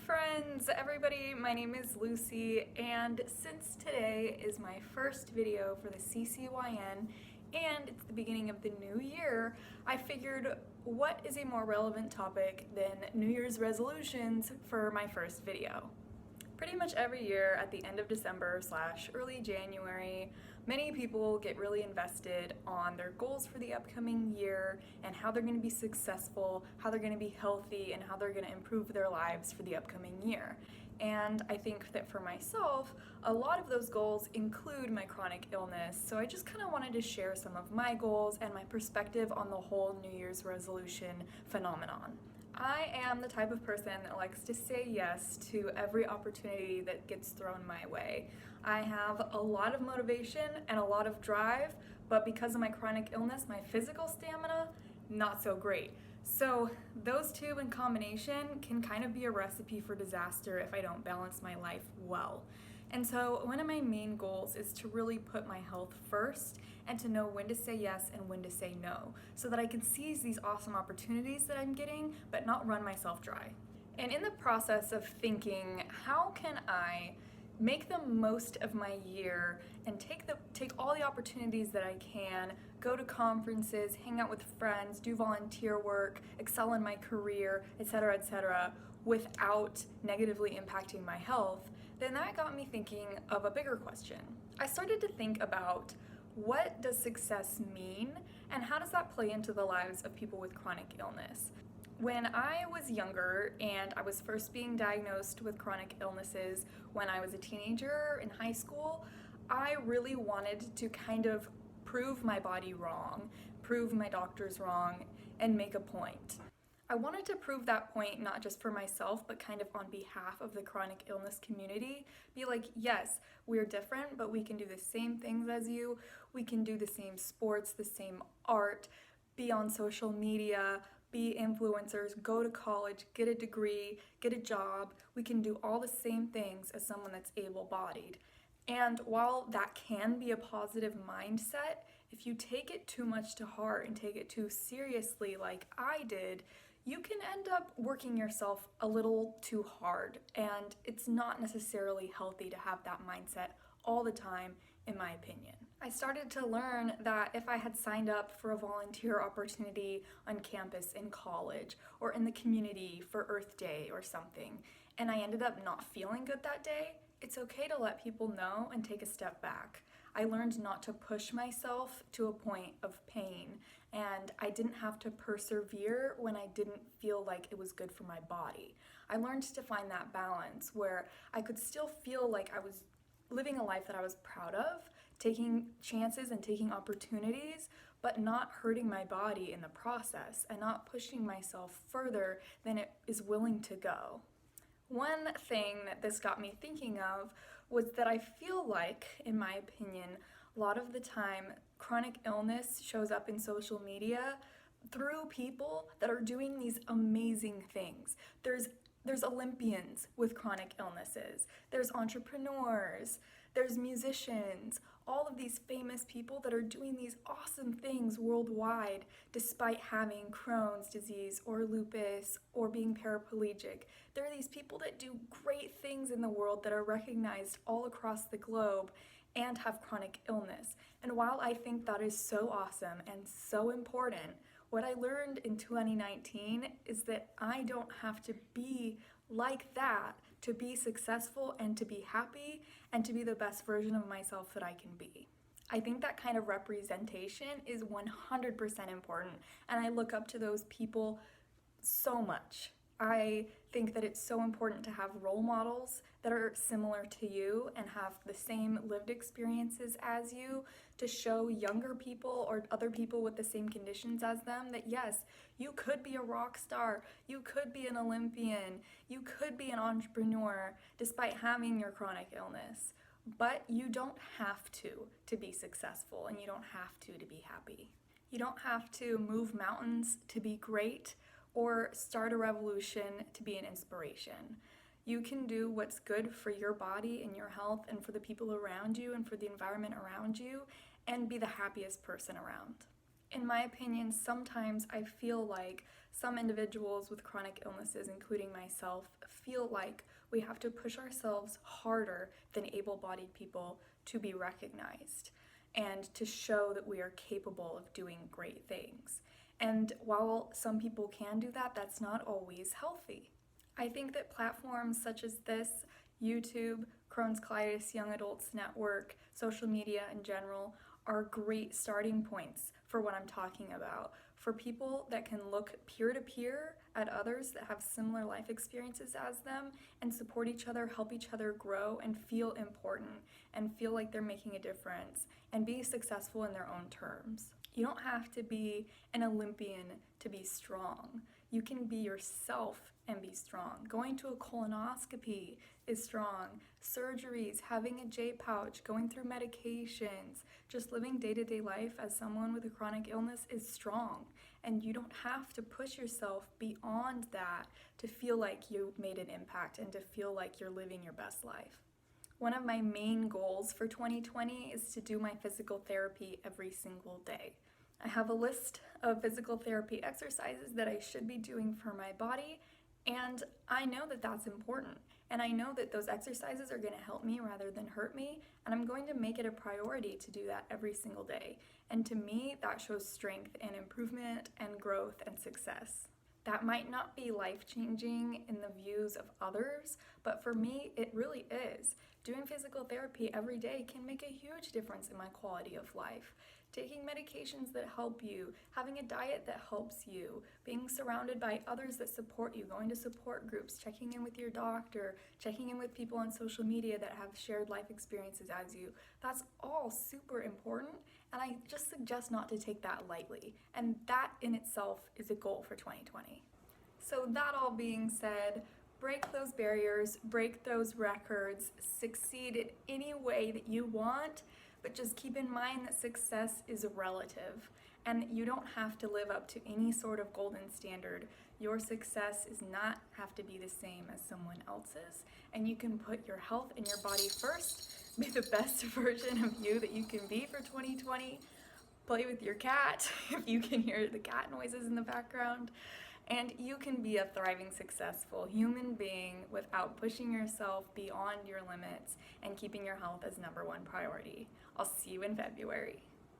friends, everybody. My name is Lucy, and since today is my first video for the CCYN and it's the beginning of the new year, I figured what is a more relevant topic than New Year's resolutions for my first video. Pretty much every year at the end of December / early January, many people get really invested on their goals for the upcoming year and how they're going to be successful, how they're going to be healthy, and how they're going to improve their lives for the upcoming year. And I think that for myself, a lot of those goals include my chronic illness, so I just kind of wanted to share some of my goals and my perspective on the whole New Year's resolution phenomenon. I am the type of person that likes to say yes to every opportunity that gets thrown my way. I have a lot of motivation and a lot of drive, but because of my chronic illness, my physical stamina, not so great. So those two in combination can kind of be a recipe for disaster if I don't balance my life well. And so one of my main goals is to really put my health first and to know when to say yes and when to say no, so that I can seize these awesome opportunities that I'm getting, but not run myself dry. And in the process of thinking, how can I make the most of my year and take all the opportunities that I can, go to conferences, hang out with friends, do volunteer work, excel in my career, etc., without negatively impacting my health, then that got me thinking of a bigger question. I started to think about what does success mean and how does that play into the lives of people with chronic illness? When I was younger and I was first being diagnosed with chronic illnesses when I was a teenager in high school, I really wanted to kind of prove my body wrong, prove my doctors wrong, and make a point. I wanted to prove that point not just for myself, but kind of on behalf of the chronic illness community. Be like, yes, we're different, but we can do the same things as you. We can do the same sports, the same art, be on social media, be influencers, go to college, get a degree, get a job. We can do all the same things as someone that's able-bodied. And while that can be a positive mindset, if you take it too much to heart and take it too seriously like I did, you can end up working yourself a little too hard, and it's not necessarily healthy to have that mindset all the time, in my opinion. I started to learn that if I had signed up for a volunteer opportunity on campus in college or in the community for Earth Day or something, and I ended up not feeling good that day, it's okay to let people know and take a step back. I learned not to push myself to a point of pain, and I didn't have to persevere when I didn't feel like it was good for my body. I learned to find that balance where I could still feel like I was living a life that I was proud of, taking chances and taking opportunities, but not hurting my body in the process and not pushing myself further than it is willing to go. One thing that this got me thinking of was that I feel like, in my opinion, a lot of the time chronic illness shows up in social media through people that are doing these amazing things. There's Olympians with chronic illnesses, there's entrepreneurs, there's musicians, all of these famous people that are doing these awesome things worldwide despite having Crohn's disease or lupus or being paraplegic. There are these people that do great things in the world that are recognized all across the globe and have chronic illness. And while I think that is so awesome and so important, what I learned in 2019 is that I don't have to be like that to be successful and to be happy and to be the best version of myself that I can be. I think that kind of representation is 100% important, and I look up to those people so much. I think that it's so important to have role models that are similar to you and have the same lived experiences as you, to show younger people or other people with the same conditions as them that yes, you could be a rock star, you could be an Olympian, you could be an entrepreneur despite having your chronic illness. But you don't have to be successful, and you don't have to be happy. You don't have to move mountains to be great or start a revolution to be an inspiration. You can do what's good for your body and your health and for the people around you and for the environment around you and be the happiest person around. In my opinion, sometimes I feel like some individuals with chronic illnesses, including myself, feel like we have to push ourselves harder than able-bodied people to be recognized and to show that we are capable of doing great things. And while some people can do that, that's not always healthy. I think that platforms such as this, YouTube, Crohn's Colitis Young Adults Network, social media in general, are great starting points for what I'm talking about. For people that can look peer-to-peer at others that have similar life experiences as them and support each other, help each other grow and feel important and feel like they're making a difference and be successful in their own terms. You don't have to be an Olympian to be strong. You can be yourself and be strong. Going to a colonoscopy is strong. Surgeries, having a J-pouch, going through medications, just living day-to-day life as someone with a chronic illness is strong. And you don't have to push yourself beyond that to feel like you've made an impact and to feel like you're living your best life. One of my main goals for 2020 is to do my physical therapy every single day. I have a list of physical therapy exercises that I should be doing for my body, and I know that that's important. And I know that those exercises are going to help me rather than hurt me, and I'm going to make it a priority to do that every single day. And to me, that shows strength and improvement and growth and success. That might not be life-changing in the views of others, but for me, it really is. Doing physical therapy every day can make a huge difference in my quality of life. Taking medications that help you, having a diet that helps you, being surrounded by others that support you, going to support groups, checking in with your doctor, checking in with people on social media that have shared life experiences as you. That's all super important, and I just suggest not to take that lightly. And that in itself is a goal for 2020. So that all being said, break those barriers, break those records, succeed in any way that you want, but just keep in mind that success is relative and you don't have to live up to any sort of golden standard. Your success does not have to be the same as someone else's, and you can put your health and your body first, be the best version of you that you can be for 2020, play with your cat if you can hear the cat noises in the background, and you can be a thriving, successful human being without pushing yourself beyond your limits and keeping your health as #1 priority. I'll see you in February.